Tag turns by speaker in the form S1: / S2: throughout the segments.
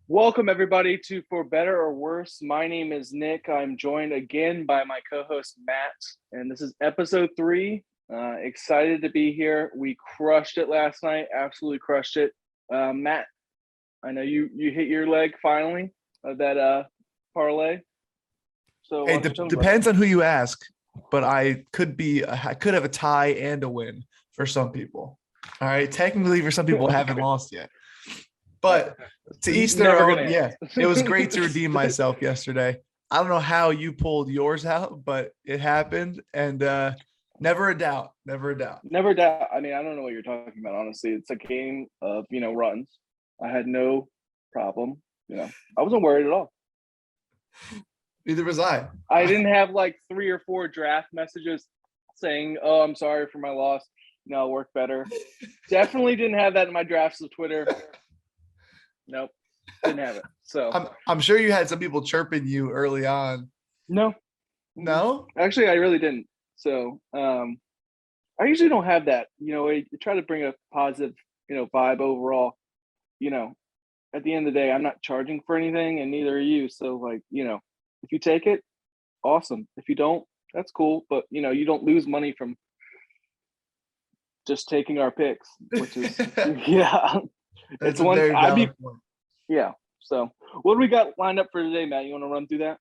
S1: Welcome, everybody, to For Better or Worse. My name is Nick. I'm joined again by my co-host, Matt, and this is episode 3. Excited to be here. We crushed it last night, absolutely crushed it. Matt, I know you hit your leg finally of that parlay. So
S2: Hey, depends on who you ask, but I could have a tie and a win for some people. All right, technically for some people, I haven't lost yet, but to each their
S1: Never
S2: own.
S1: gonna
S2: Yeah,
S1: end.
S2: it was great to redeem myself yesterday. I don't know how you pulled yours out, but it happened, and never a doubt, never a doubt.
S1: Never doubt. I mean, I don't know what you're talking about, honestly. It's a game of, runs. I had no problem. I wasn't worried at all.
S2: Neither was I.
S1: I didn't have like 3 or 4 draft messages saying, "Oh, I'm sorry for my loss. I'll work better." Definitely didn't have that in my drafts of Twitter. Nope, didn't have it. So
S2: I'm sure you had some people chirping you early on.
S1: no, actually, I really didn't. So I usually don't have that. I try to bring a positive, vibe overall. At the end of the day, I'm not charging for anything, and neither are you. So if you take it, awesome. If you don't, that's cool. But you don't lose money from just taking our picks, which is yeah.
S2: That's
S1: It's
S2: a
S1: one
S2: very valid point.
S1: yeah. So what do we got lined up for today, Matt? You want to run through that?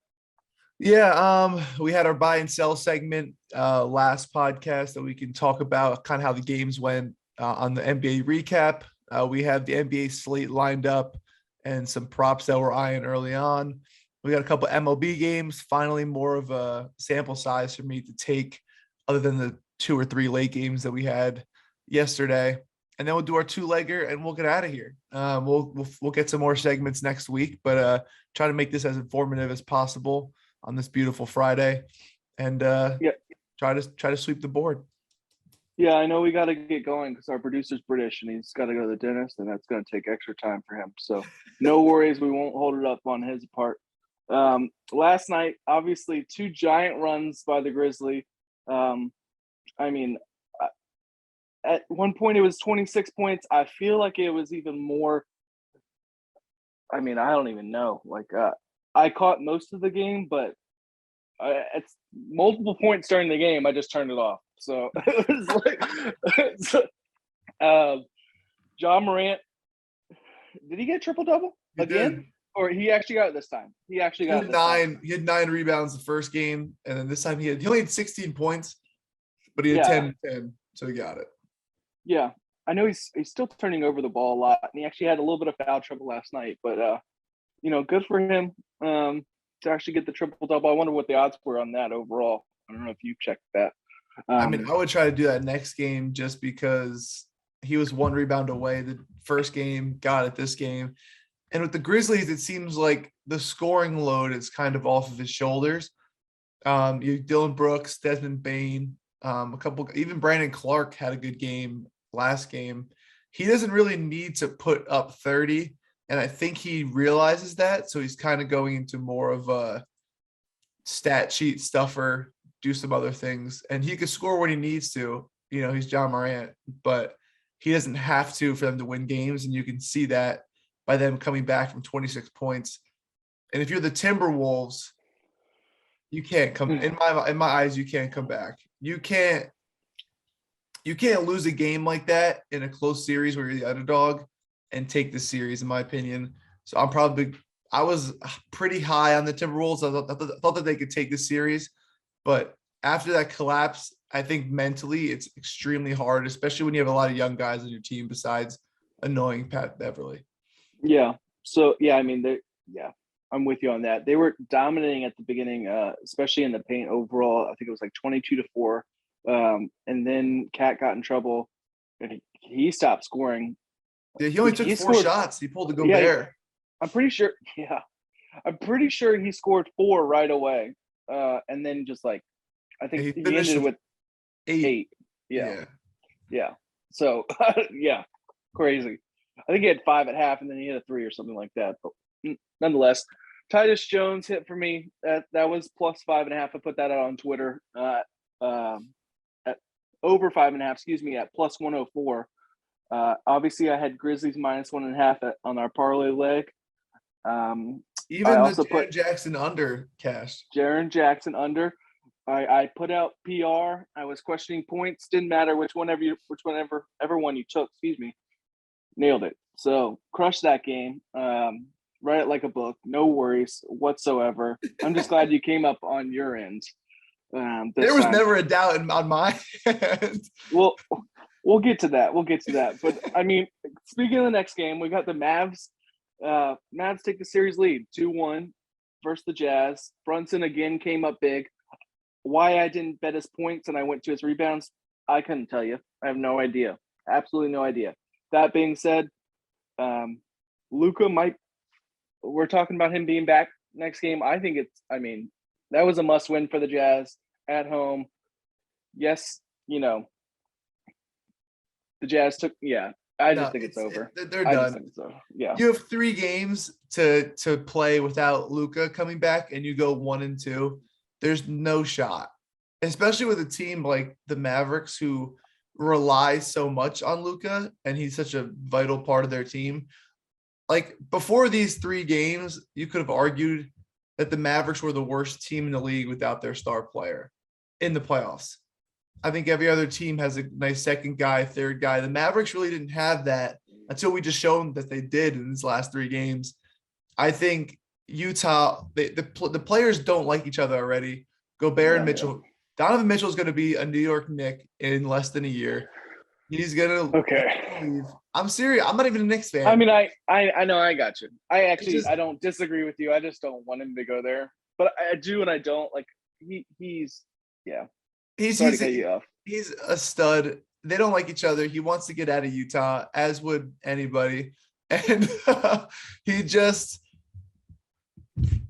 S2: Yeah, we had our buy and sell segment last podcast that we can talk about kind of how the games went on the NBA recap. We have the NBA slate lined up and some props that we're eyeing early on. We got a couple MLB games, finally more of a sample size for me to take other than the 2 or 3 late games that we had yesterday. And then we'll do our 2-legger and we'll get out of here. We'll get some more segments next week, but try to make this as informative as possible on this beautiful Friday, and try to sweep the board.
S1: Yeah, I know we got to get going because our producer's British and he's got to go to the dentist, and that's going to take extra time for him. So no worries, we won't hold it up on his part. Last night, obviously, 2 giant runs by the Grizzly. I mean, at one point it was 26 points. I feel like it was even more. I mean, I don't even know. I caught most of the game, but it's multiple points during the game. I just turned it off. So it was like, John Morant, did he get triple-double again?
S2: Did.
S1: Or he actually got it this time? He actually got it this
S2: 9.
S1: time.
S2: He had 9 rebounds the first game, and then this time he only had 16 points, but he had 10, so he got it.
S1: Yeah, I know he's still turning over the ball a lot, and he actually had a little bit of foul trouble last night. But good for him to actually get the triple-double. I wonder what the odds were on that overall. I don't know if you checked that.
S2: I mean, I would try to do that next game just because he was 1 rebound away. The first game, got it this game. And with the Grizzlies, it seems like the scoring load is kind of off of his shoulders. You Dylan Brooks, Desmond Bane, even Brandon Clark had a good game last game. He doesn't really need to put up 30, and I think he realizes that. So he's kind of going into more of a stat sheet stuffer, do some other things, and he could score when he needs to. He's John Morant, but he doesn't have to for them to win games, and you can see that by them coming back from 26 points. And if you're the Timberwolves, you can't come in my eyes. You can't come back. You can't lose a game like that in a close series where you're the underdog and take the series, in my opinion. So I was pretty high on the Timberwolves. I thought that they could take the series, but after that collapse, I think mentally it's extremely hard, especially when you have a lot of young guys on your team besides annoying Pat Beverly.
S1: Yeah. So I mean, I'm with you on that. They were dominating at the beginning, especially in the paint overall. I think it was like 22-4. And then Cat got in trouble and he stopped scoring.
S2: Yeah, he only took 4 shots. He pulled the Gobert.
S1: Yeah, I'm pretty sure. Yeah. I'm pretty sure he scored 4 right away. And then just I think he ended with 8. Yeah. So yeah, crazy. I think he had 5 at half, and then he had a 3 or something like that. But nonetheless, Titus Jones hit for me. That was plus 5.5. I put that out on Twitter. At over 5.5. Excuse me, at plus 104. Obviously, I had Grizzlies minus 1.5 on our parlay leg. I
S2: Even the
S1: also
S2: Jaren
S1: put
S2: Jackson under cash.
S1: Jaren Jackson under. I put out PR. I was questioning points. Didn't matter which one ever one you took. Excuse me. Nailed it. So crushed that game. Read it like a book. No worries whatsoever. I'm just glad you came up on your end. This
S2: There was
S1: time.
S2: never a doubt on my end.
S1: Well, we'll get to that. But I mean, speaking of the next game, we got the Mavs. Mavs take the series lead 2-1 versus the Jazz. Brunson again came up big. Why I didn't bet his points and I went to his rebounds, I couldn't tell you. I have no idea. Absolutely no idea. That being said, Luka might. We're talking about him being back next game. I mean, that was a must win for the Jazz at home. Yes, the Jazz took. Yeah, I just think it's over.
S2: They're done.
S1: Yeah,
S2: you have 3 games to play without Luka coming back, and you go 1-2. There's no shot, especially with a team like the Mavericks who rely so much on Luka, and he's such a vital part of their team. Like before these 3 games, you could have argued that the Mavericks were the worst team in the league without their star player in the playoffs. I think every other team has a nice second guy, third guy. The Mavericks really didn't have that until we just showed them that they did in these last 3 games. I think Utah, the players don't like each other already. Gobert and Mitchell. Donovan Mitchell is going to be a New York Knick in less than a year. He's going to leave. I'm serious. I'm not even a Knicks fan.
S1: I mean, I know, I got you. I don't disagree with you. I just don't want him to go there. But I do and I don't. Like he's
S2: a stud. They don't like each other. He wants to get out of Utah, as would anybody. And he just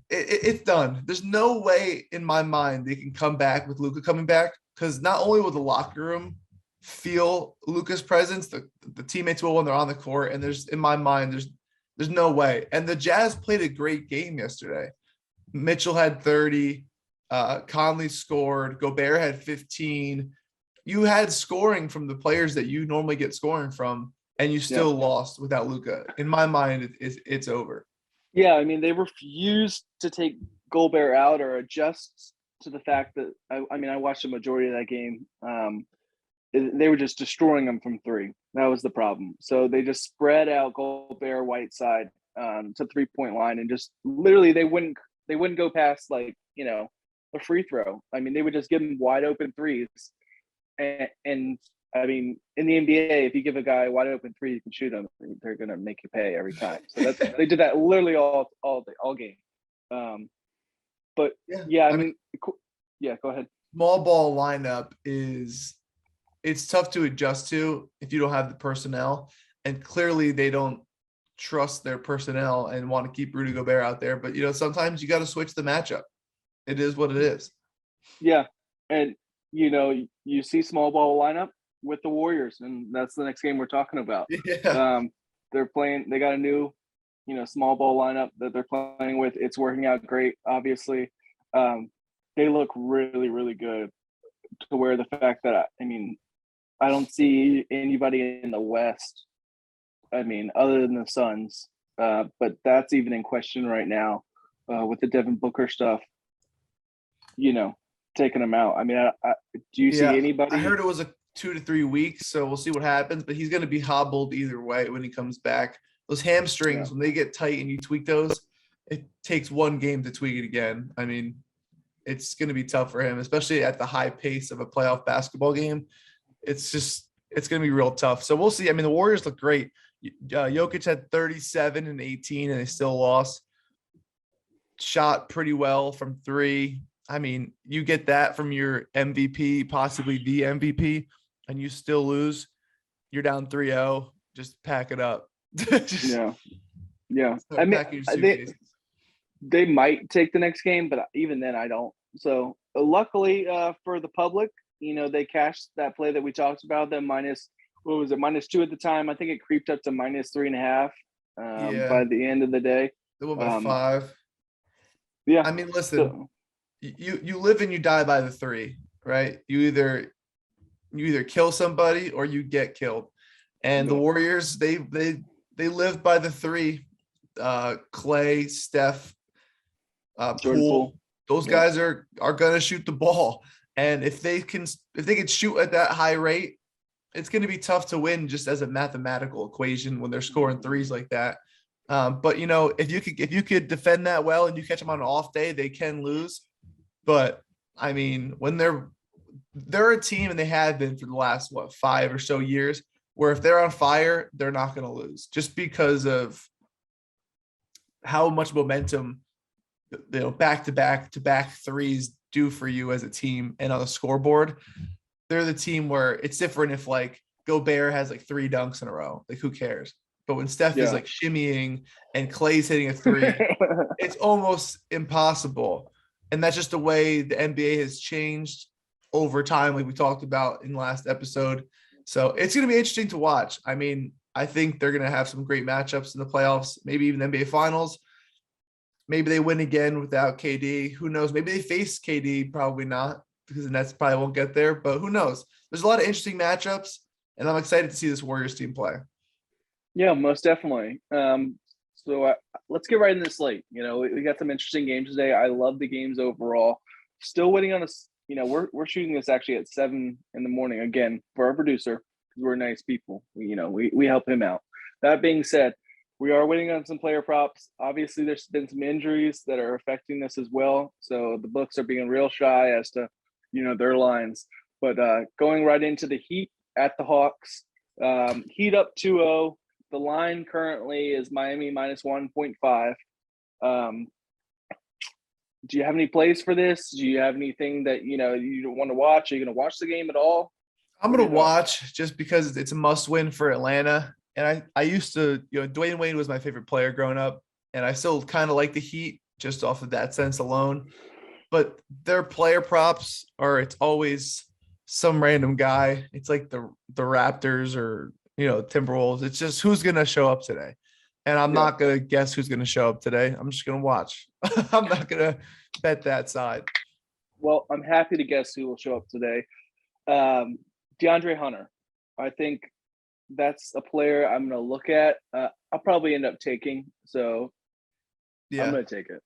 S2: it's done. There's no way in my mind they can come back with Luka coming back, because not only will the locker room feel Luka's presence, the teammates will when they're on the court, and in my mind there's no way. And the Jazz played a great game yesterday. Mitchell had 30, Conley scored, Gobert had 15. You had scoring from the players that you normally get scoring from, and you still lost without Luka. In my mind, it's over.
S1: Yeah, I mean, they refused to take Gobert out or adjust to the fact that I watched the majority of that game. They were just destroying them from 3. That was the problem. So they just spread out Gobert, Whiteside to 3-point line, and just literally they wouldn't go past the free throw. I mean, they would just give them wide open threes, and I mean, in the NBA, if you give a guy a wide open 3, you can shoot them. They're gonna make you pay every time. So they did that literally all game. But I mean, go ahead.
S2: Small ball lineup it's tough to adjust to if you don't have the personnel, and clearly they don't trust their personnel and want to keep Rudy Gobert out there. But sometimes you got to switch the matchup. It is what it is.
S1: Yeah, and you see small ball lineup with the Warriors, and that's the next game we're talking about.
S2: Yeah.
S1: They're playing. They got a new, small ball lineup that they're playing with. It's working out great. Obviously, they look really, really good. To where the fact that I don't see anybody in the West. I mean, other than the Suns, but that's even in question right now with the Devin Booker stuff. Taking them out. I mean, do you see anybody?
S2: I heard it was 2 to 3 weeks, so we'll see what happens. But he's going to be hobbled either way when he comes back. Those hamstrings, when they get tight and you tweak those, it takes 1 game to tweak it again. I mean, it's going to be tough for him, especially at the high pace of a playoff basketball game. It's going to be real tough. So we'll see. I mean, the Warriors look great. Jokic had 37 and 18, and they still lost. Shot pretty well from 3. I mean, you get that from your MVP, possibly the MVP, and you still lose. You're down 3-0. Just pack it up.
S1: Yeah. I mean, they might take the next game, but even then, I don't. So luckily for the public, they cashed that play that we talked about. Them -2 at the time. I think it creeped up to -3.5 by the end of the day.
S2: It will be 5.
S1: Yeah.
S2: I mean, listen, you live and you die by the 3, right? You either kill somebody or you get killed. And the Warriors, they lived by the 3 Clay, Steph,
S1: Jordan
S2: Poole.
S1: Poole.
S2: Those guys are gonna shoot the ball, and if they can shoot at that high rate, it's going to be tough to win just as a mathematical equation when they're scoring threes like that. But if you could defend that well and you catch them on an off day, they can lose. But I mean, when they're a team, and they have been for the last 5 or so years, where if they're on fire, they're not going to lose just because of how much momentum back to back threes do for you as a team and on the scoreboard. They're the team where it's different if like Gobert has like 3 dunks in a row. Like, who cares? But when Steph is like shimmying and Clay's hitting a 3, it's almost impossible. And that's just the way the NBA has changed over time, like we talked about in the last episode. So it's going to be interesting to watch. I mean, I think they're going to have some great matchups in the playoffs, maybe even NBA Finals. Maybe they win again without KD. Who knows? Maybe they face KD. Probably not, because the Nets probably won't get there. But who knows? There's a lot of interesting matchups, and I'm excited to see this Warriors team play. Yeah,
S1: most definitely. Let's get right in the slate. We got some interesting games today. I love the games overall. Still waiting on us. We're shooting this actually at 7 a.m. again for our producer, because we're nice people. We help him out. That being said, we are waiting on some player props. Obviously, there's been some injuries that are affecting this as well. So the books are being real shy as to, their lines. But going right into the Heat at the Hawks. Heat up 2-0. The line currently is Miami minus 1.5. Do you have any plays for this? Do you have anything that, you don't want to watch? Are you going to watch the game at all?
S2: I'm going to watch just because it's a must win for Atlanta. And I used to, Dwayne Wade was my favorite player growing up, and I still kind of like the Heat just off of that sense alone. But their player props it's always some random guy. It's like the Raptors or, Timberwolves. It's just who's going to show up today. And I'm not going to guess who's going to show up today. I'm just going to watch. I'm not going to bet that side.
S1: Well, I'm happy to guess who will show up today. DeAndre Hunter. I think that's a player I'm going to look at. I'll probably end up taking. So I'm going to take it.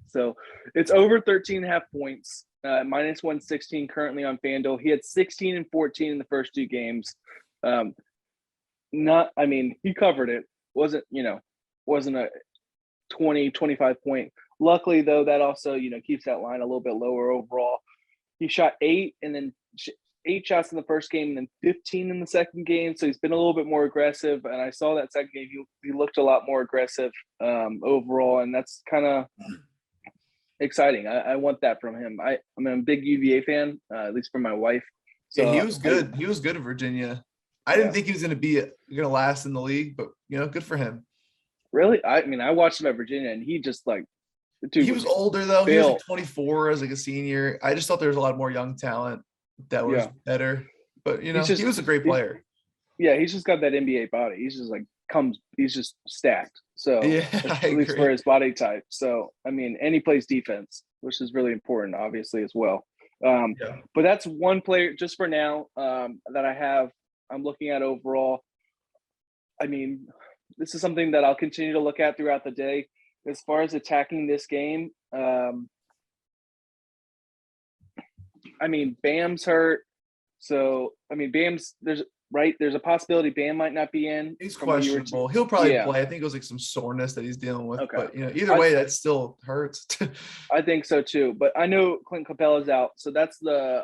S1: So it's over 13.5 points, minus 116 currently on FanDuel. He had 16 and 14 in the first 2 games. He covered it. Wasn't a 20, 25 point. Luckily, though, that also, keeps that line a little bit lower overall. He shot 8 and then 8 shots in the first game and then 15 in the second game. So he's been a little bit more aggressive. And I saw that second game, he looked a lot more aggressive overall. And that's kind of exciting. I want that from him. I'm a big UVA fan, at least for my wife. So
S2: yeah, he was good. He was good at Virginia. I didn't think he was going to last in the league, but good for him.
S1: Really? I watched him at Virginia, and he just
S2: he was older though. He was like 24 as a senior. I just thought there was a lot more young talent that was better. But he was a great player.
S1: He's just got that NBA body. He's just he's just stacked. So at least for his body type. So and he plays defense, which is really important, obviously, as well. But that's one player just for now that I'm looking at overall. This is something that I'll continue to look at throughout the day. As far as attacking this game, Bam's hurt. So, Bam's there's a possibility Bam might not be in.
S2: He's questionable. He'll probably play. I think it was some soreness that he's dealing with. Okay. But either way, that still hurts.
S1: I think so too. But I know Clint Capella's out, so I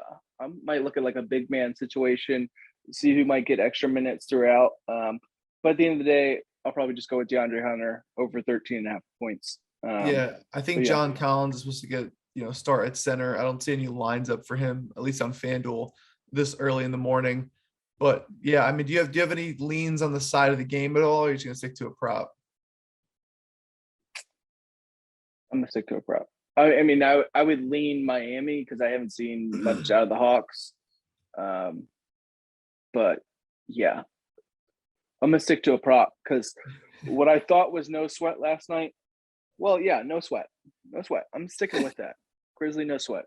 S1: might look at a big man situation, see who might get extra minutes throughout. But at the end of the day, I'll probably just go with DeAndre Hunter over 13.5 points.
S2: I think John Collins is supposed to get start at center. I don't see any lines up for him, at least on FanDuel this early in the morning. But do you have any leans on the side of the game at all, or are you just gonna stick to a prop?
S1: I'm gonna stick to a prop. I would lean Miami because I haven't seen much out of the Hawks. But yeah, I'm gonna stick to a prop because what I thought was no sweat last night. Well, yeah, no sweat. I'm sticking with that. Grizzly, no sweat.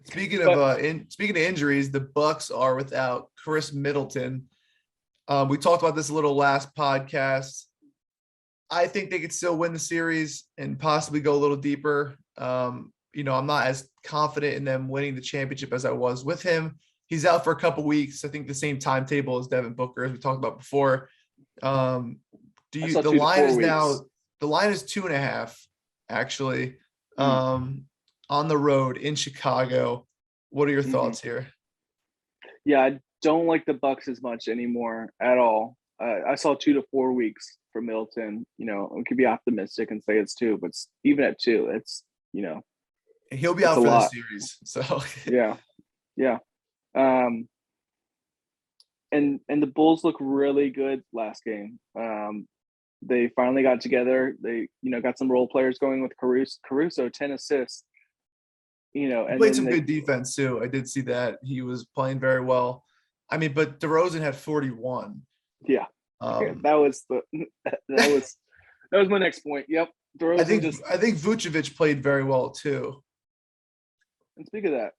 S2: Speaking of injuries, the Bucks are without Chris Middleton. We talked about this a little last podcast. I think they could still win the series and possibly go a little deeper. I'm not as confident in them winning the championship as I was with him. He's out for a couple weeks. I think the same timetable as Devin Booker, as we talked about before. Um,
S1: I saw
S2: the
S1: 2 to
S2: line
S1: 4
S2: is
S1: weeks.
S2: now the line is 2.5 actually,
S1: Mm,
S2: on the road in Chicago. What are your
S1: mhm.
S2: thoughts here?
S1: Yeah, I don't like the Bucks as much anymore at all. I saw 2 to 4 weeks for Middleton. We could be optimistic and say it's 2, but even at 2,
S2: He'll be
S1: it's a
S2: out for this
S1: lot.
S2: series. So
S1: Yeah, yeah. Um, and the Bulls look really good last game. They finally got together. They got some role players going with Caruso 10 assists.
S2: he
S1: And
S2: played
S1: then
S2: some good defense too. I did see that. He was playing very well. I mean, but DeRozan had 41.
S1: yeah,
S2: Um,
S1: that was the that was my next point. Yep,
S2: I
S1: DeRozan
S2: think
S1: just.
S2: I think Vucevic played very well too.
S1: And speak of that,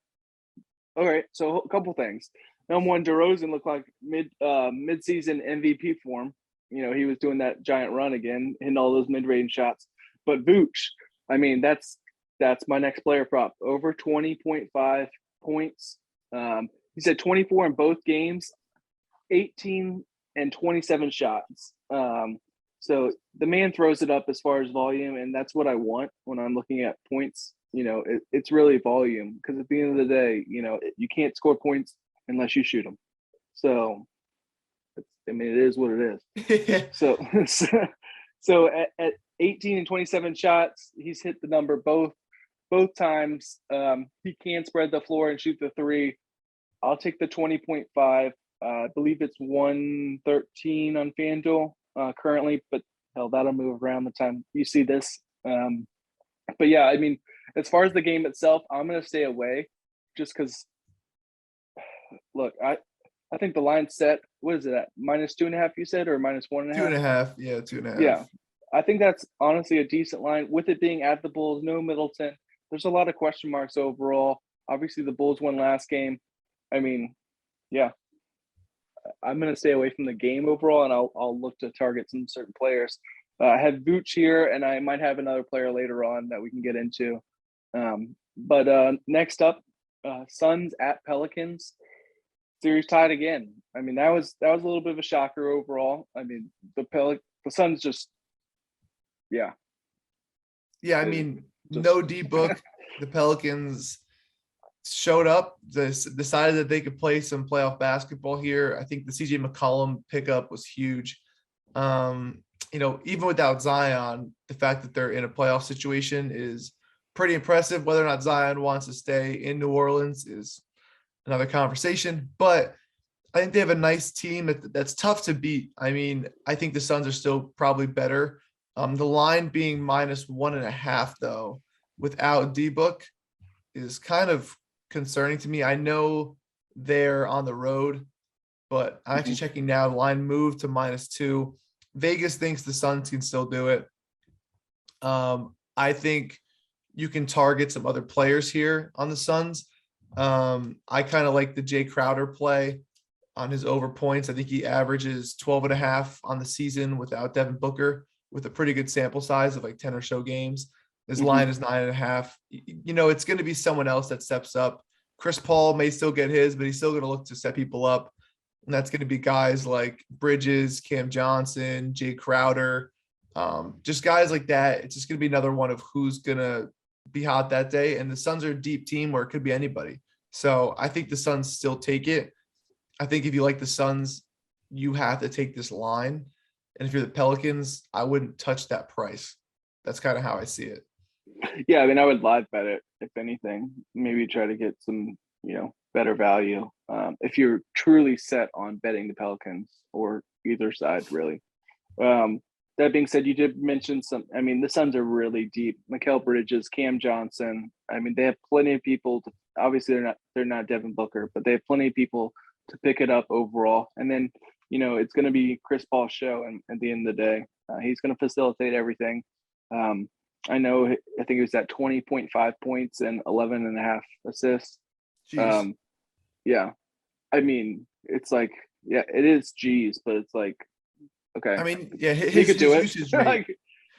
S1: all right. So a couple things. Number one, DeRozan looked like mid-season MVP form. He was doing that giant run again, hitting all those mid-range shots. But Vooch, I mean, that's my next player prop. Over 20.5 points. He said 24 in both games, 18 and 27 shots. So the man throws it up as far as volume, and that's what I want when I'm looking at points. It's really volume because at the end of the day, you can't score points unless you shoot them. So, it is what it is. So, so at 18 and 27 shots, he's hit the number both times. He can spread the floor and shoot the three. I'll take the 20.5. I believe it's 113 on FanDuel currently, but hell, that'll move around the time you see this. But yeah, I mean, as far as the game itself, I'm going to stay away just because, look, I think the line's set. What is it at? -2.5, you said, or
S2: Two and
S1: -1.5?
S2: a half. Yeah, 2.5.
S1: Yeah. I think that's honestly a decent line with it being at the Bulls, no Middleton. There's a lot of question marks overall. Obviously, the Bulls won last game. I mean, yeah, I'm going to stay away from the game overall, and I'll look to target some certain players. I have Vooch here, and I might have another player later on that we can get into. But next up, Suns at Pelicans. Series tied again. I mean, that was a little bit of a shocker overall. I mean, the Suns just, yeah,
S2: Yeah, I
S1: they
S2: mean,
S1: just
S2: no D book. The Pelicans showed up, decided that they could play some playoff basketball here. I think the CJ McCollum pickup was huge. Even without Zion, the fact that they're in a playoff situation is pretty impressive. Whether or not Zion wants to stay in New Orleans is another conversation, but I think they have a nice team that's tough to beat. I mean, I think the Suns are still probably better. The line being -1.5 though, without D book, is kind of concerning to me. I know they're on the road, but I'm actually
S1: mhm.
S2: checking now. The line moved to -2. Vegas thinks the Suns can still do it. I think you can target some other players here on the Suns. I kind of like the Jay Crowder play on his over points. I think he averages 12.5 on the season without Devin Booker, with a pretty good sample size of like 10 or so games. His line is 9.5. It's going to be someone else that steps up. Chris Paul may still get his, but he's still going to look to set people up. And that's going to be guys like Bridges, Cam Johnson, Jay Crowder, just guys like that. It's just going to be another one of who's going to be hot that day. And the Suns are a deep team where it could be anybody. So I think the Suns still take it. I think if you like the Suns, you have to take this line. And if you're the Pelicans, I wouldn't touch that price. That's kind of how I see it.
S1: Yeah, I mean, I would live bet it if anything. Maybe try to get some, better value. If you're truly set on betting the Pelicans or either side, really. That being said, you did mention some. I mean, the Suns are really deep. Mikal Bridges, Cam Johnson. I mean, they have plenty of people. Obviously, they're not Devin Booker, but they have plenty of people to pick it up overall. And then, it's going to be Chris Paul's show. And at the end of the day, he's going to facilitate everything. I know. I think it was at 20.5 points and 11.5 assists.
S2: Jeez.
S1: Yeah, I mean, it's like, yeah, it is G's, but it's like Okay.
S2: I mean, yeah,
S1: He could do it.
S2: usage rate.
S1: Like,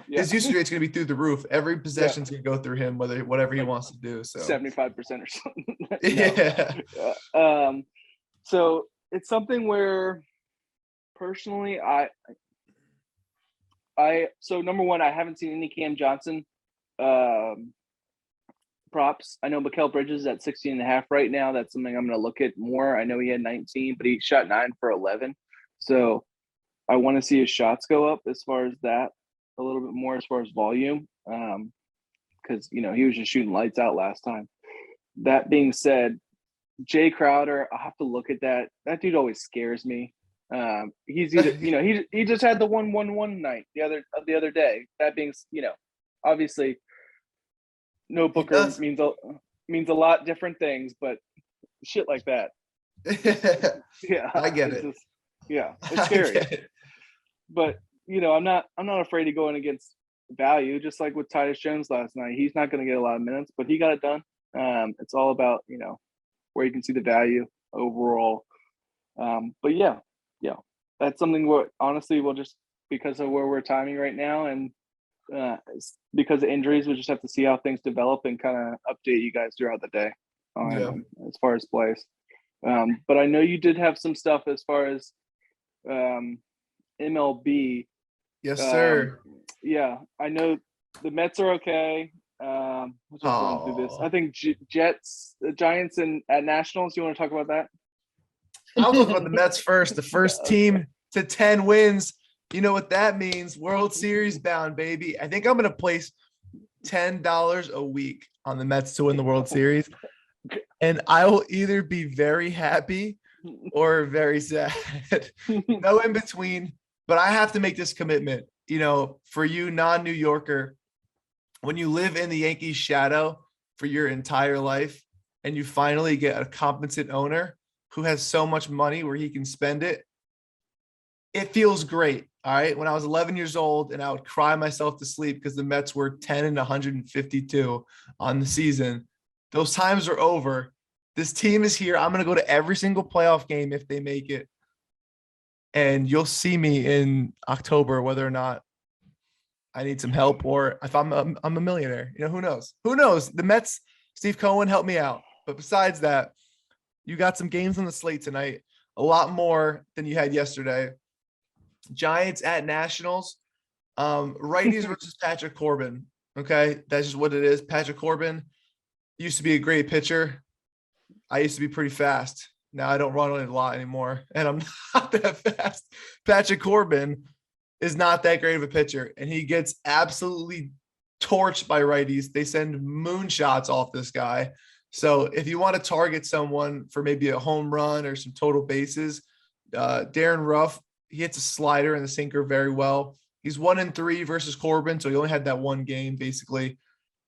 S1: yeah.
S2: His usage rate's gonna be through the roof. Every
S1: Yeah.
S2: possession's gonna go through him, whatever he
S1: Like
S2: wants to do. So
S1: 75% or something. No.
S2: yeah.
S1: So it's something where personally, so number one, I haven't seen any Cam Johnson props. I know Mikal Bridges is at 16.5 right now. That's something I'm going to look at more. I know he had 19, but he shot 9 for 11. So I want to see his shots go up as far as that, a little bit more as far as volume, because he was just shooting lights out last time. That being said, Jay Crowder, I have to look at that. That dude always scares me. He's either he just had the 1-1-1 night the other day. That being obviously no Booker means a lot different things, but shit like that. Yeah,
S2: I get it.
S1: It's scary. But I'm not afraid of going against value. Just like with Tyus Jones last night, he's not going to get a lot of minutes, but he got it done. It's all about where you can see the value overall. But yeah, that's something where honestly we'll just, because of where we're timing right now and because of injuries, we just have to see how things develop and kind of update you guys throughout the day on as far as plays. But I know you did have some stuff as far as MLB.
S2: Yes, sir.
S1: Yeah, I know the Mets are okay. We'll just run through this. I think Jets, the Giants, and at Nationals. You want to talk about that?
S2: I'll talk about the Mets first. The first team to 10 wins. You know what that means? World Series bound, baby. I think I'm going to place $10 a week on the Mets to win the World Series. And I will either be very happy or very sad. No in between. But I have to make this commitment. For you, non-New Yorker, when you live in the Yankees shadow for your entire life and you finally get a competent owner who has so much money where he can spend it, it feels great. All right. When I was 11 years old and I would cry myself to sleep because the Mets were 10-152 on the season, those times are over. This team is here. I'm going to go to every single playoff game if they make it. And you'll see me in October, whether or not I need some help or if I'm a millionaire. Who knows? Who knows? The Mets, Steve Cohen, helped me out. But besides that, you got some games on the slate tonight, a lot more than you had yesterday. Giants at Nationals, righties versus Patrick Corbin. Okay, that's just what it is. Patrick Corbin used to be a great pitcher. I used to be pretty fast. Now I don't run a lot anymore, and I'm not that fast. Patrick Corbin is not that great of a pitcher, and he gets absolutely torched by righties. They send moonshots off this guy. So if you want to target someone for maybe a home run or some total bases, Darren Ruff, he hits a slider and the sinker very well. He's 1-3 versus Corbin, so he only had that one game basically.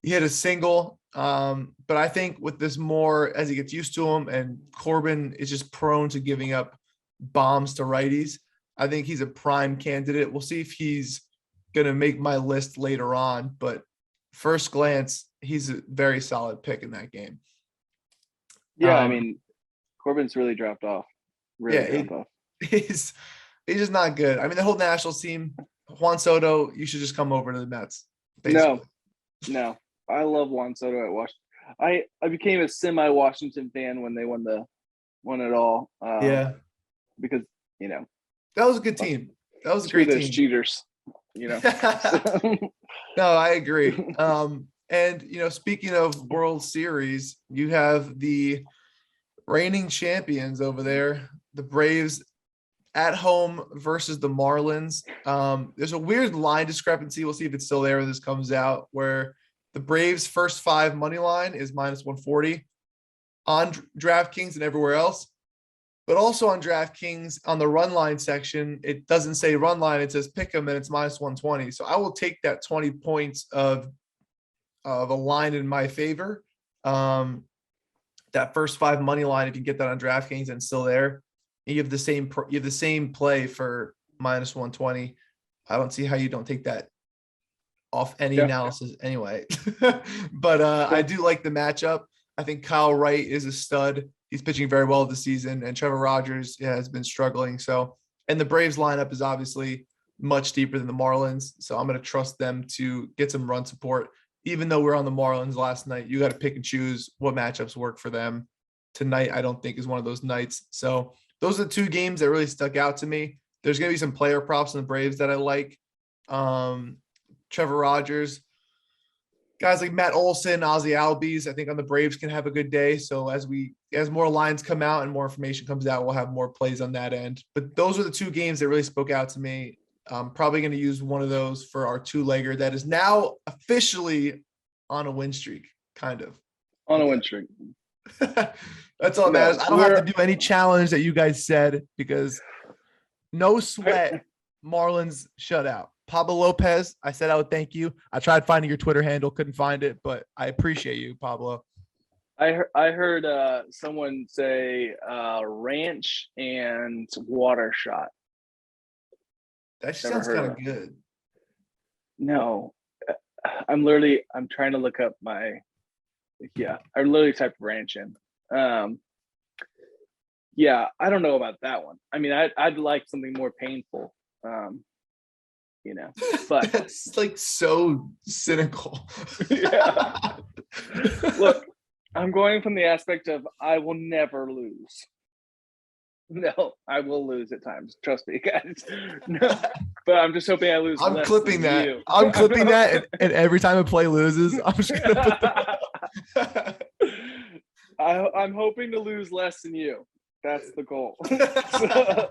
S2: He hit a single, but I think with this more as he gets used to him, and Corbin is just prone to giving up bombs to righties, I think he's a prime candidate. We'll see if he's going to make my list later on, but first glance, he's a very solid pick in that game.
S1: Yeah, I mean, Corbin's really dropped off.
S2: He's just not good. I mean, the whole Nationals team, Juan Soto, you should just come over to the Mets. Basically.
S1: No. I love Juan Soto at Washington. I became a semi-Washington fan when they won it all. Because
S2: that was a good team. That was a great team.
S1: Cheaters.
S2: No, I agree. And speaking of World Series, you have the reigning champions over there, the Braves at home versus the Marlins. There's a weird line discrepancy. We'll see if it's still there when this comes out, where the Braves' first 5 money line is -140 on DraftKings and everywhere else. But also on DraftKings, on the run line section, it doesn't say run line. It says pick 'em, and it's -120. So I will take that 20 points of a line in my favor. That first 5 money line, if you get that on DraftKings and still there, you have the same play for -120. I don't see how you don't take that off any analysis anyway. But I do like the matchup. I think Kyle Wright is a stud. He's pitching very well this season, and Trevor Rogers has been struggling. So, and the Braves lineup is obviously much deeper than the Marlins. So I'm going to trust them to get some run support. Even though we're on the Marlins last night, you got to pick and choose what matchups work for them. Tonight, I don't think is one of those nights. So those are the two games that really stuck out to me. There's going to be some player props in the Braves that I like. Trevor Rogers, guys like Matt Olson, Ozzie Albies, I think on the Braves can have a good day. So as more lines come out and more information comes out, we'll have more plays on that end. But those are the two games that really spoke out to me. I'm probably going to use one of those for our two-legger that is now officially on a win streak, kind of.
S1: On a win streak.
S2: That's all that matters. I don't have to do any challenge that you guys said because no sweat, Marlins shutout. Pablo Lopez, I said I would thank you. I tried finding your Twitter handle, couldn't find it, but I appreciate you, Pablo.
S1: I heard someone say ranch and water shot.
S2: That sounds kind of good.
S1: No, I'm trying to look up I literally typed ranch in. Yeah, I don't know about that one. I mean, I'd like something more painful. But
S2: that's like so cynical.
S1: Yeah. Look, I'm going from the aspect of I will never lose. No, I will lose at times. Trust me, guys. No, but I'm just hoping I lose.
S2: I'm clipping that. I'm clipping that, and every time a play loses, I'm just gonna put that.
S1: I'm hoping to lose less than you. That's the goal.
S2: I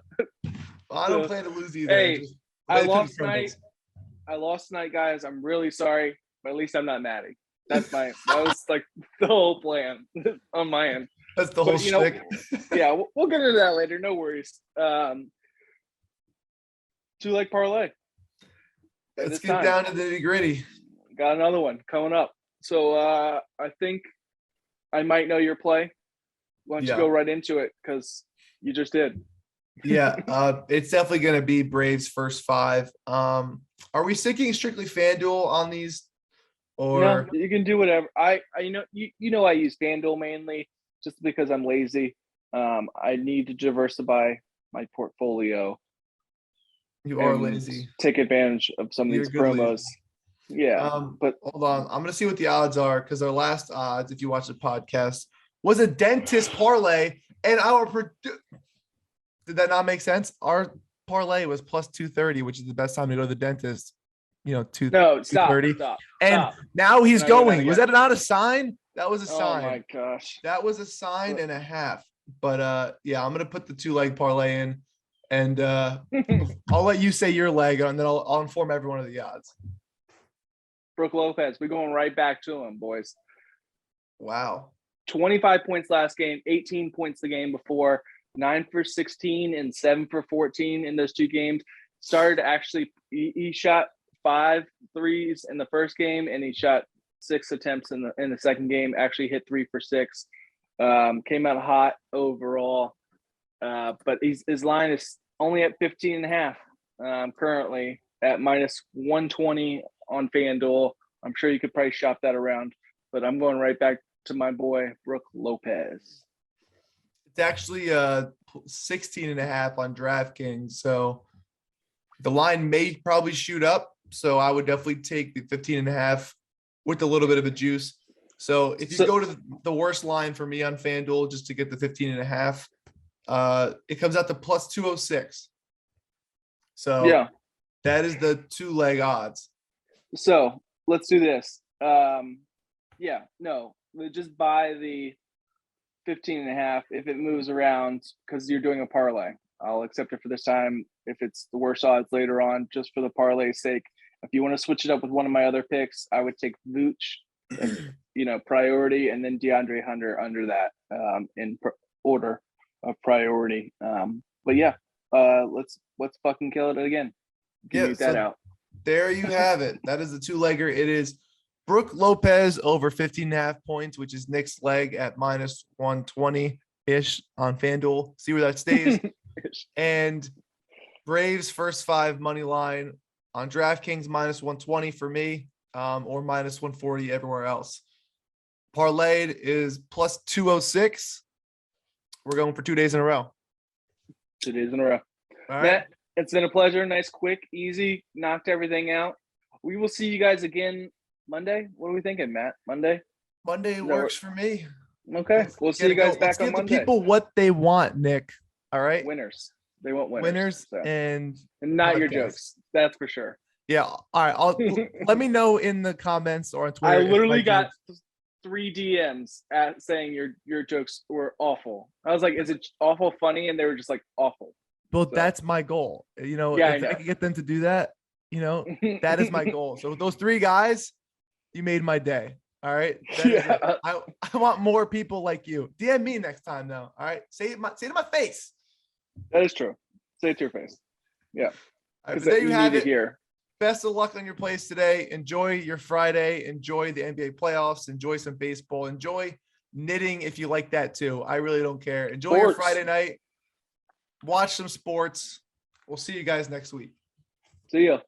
S2: don't plan to lose either.
S1: Hey, I lost tonight, guys. I'm really sorry, but at least I'm not Maddie. That was like the whole plan on my end.
S2: That's the whole shtick.
S1: Yeah, we'll get into that later. No worries. Two-leg parlay.
S2: Let's get down to the nitty-gritty.
S1: Got another one coming up. So I think I might know your play. Why don't you go right into it? Because you just did.
S2: Yeah, it's definitely going to be Braves first five. Are we sticking strictly FanDuel on these? Or
S1: no, you can do whatever. I I use FanDuel mainly just because I'm lazy. I need to diversify my portfolio.
S2: You are lazy.
S1: Take advantage of some of these promos. Lazy. Yeah, but
S2: hold on. I'm going to see what the odds are because our last odds, if you watch the podcast, was a dentist parlay, and did that not make sense? Our parlay was plus 230, which is the best time to go to the dentist.
S1: No, stop.
S2: 230. And now he's going. Was that not a sign? That was a sign.
S1: Oh my gosh.
S2: That was a sign and a half. But yeah, I'm gonna put the 2-leg parlay in, and I'll let you say your leg, and then I'll inform everyone of the odds.
S1: Brook Lopez, we're going right back to him, boys.
S2: Wow.
S1: 25 points last game, 18 points the game before, 9 for 16 and 7 for 14 in those two games. Started actually, he shot 5 threes in the first game, and he shot 6 attempts in the second game. Actually hit 3 for 6. Came out hot overall, but his line is only at 15.5 currently at minus 120 on FanDuel. I'm sure you could probably shop that around, but I'm going right back to my boy Brook Lopez.
S2: It's actually 16.5 on DraftKings, so the line may probably shoot up. So I would definitely take the 15.5 with a little bit of a juice. So if you go to the worst line for me on FanDuel just to get the 15.5, it comes out to plus 206. So yeah, that is the 2-leg odds.
S1: So let's do this. Just buy the 15.5 if it moves around because you're doing a parlay. I'll accept it for this time if it's the worst odds later on, just for the parlay's sake. If you want to switch it up with one of my other picks, I would take Vooch, priority, and then DeAndre Hunter under that in order of priority. But yeah, let's fucking kill it again. Get that out.
S2: There you have it. That is the 2-legger. It is Brook Lopez over 15.5 points, which is Nick's leg at minus 120-ish on FanDuel. See where that stays. And Braves first 5 money line on DraftKings minus 120 for me, or minus 140 everywhere else. Parlayed is plus 206. We're going for 2 days in a row.
S1: 2 days in a row.
S2: All right.
S1: Matt, It's been a pleasure. Nice, quick, easy, knocked everything out. We will see you guys again Monday. What are we thinking, Matt? Monday?
S2: Monday works for me.
S1: Okay. We'll see you guys
S2: Let's
S1: back on
S2: give the
S1: Monday.
S2: people what they want, Nick. All right.
S1: Winners. They want winners.
S2: Winners
S1: So.
S2: and
S1: not your
S2: podcasts.
S1: jokes. That's for sure.
S2: Yeah. All right. Let me know in the comments or on Twitter.
S1: I literally got 3 DMs saying your jokes were awful. I was like, is it awful funny? And they were just like awful.
S2: Well, that's my goal. You know,
S1: Yeah,
S2: if I can get them to do that, you know, that is my goal. So with those 3 guys, you made my day. All right. I want more people like you. DM me next time now. All right. Say it to my face.
S1: That is true. Say it to your face. Yeah.
S2: All right, there you have it.
S1: Here.
S2: Best of luck on your plays today. Enjoy your Friday. Enjoy the NBA playoffs. Enjoy some baseball. Enjoy knitting if you like that too. I really don't care. Enjoy your Friday night. Watch some sports. We'll see you guys next week.
S1: See ya.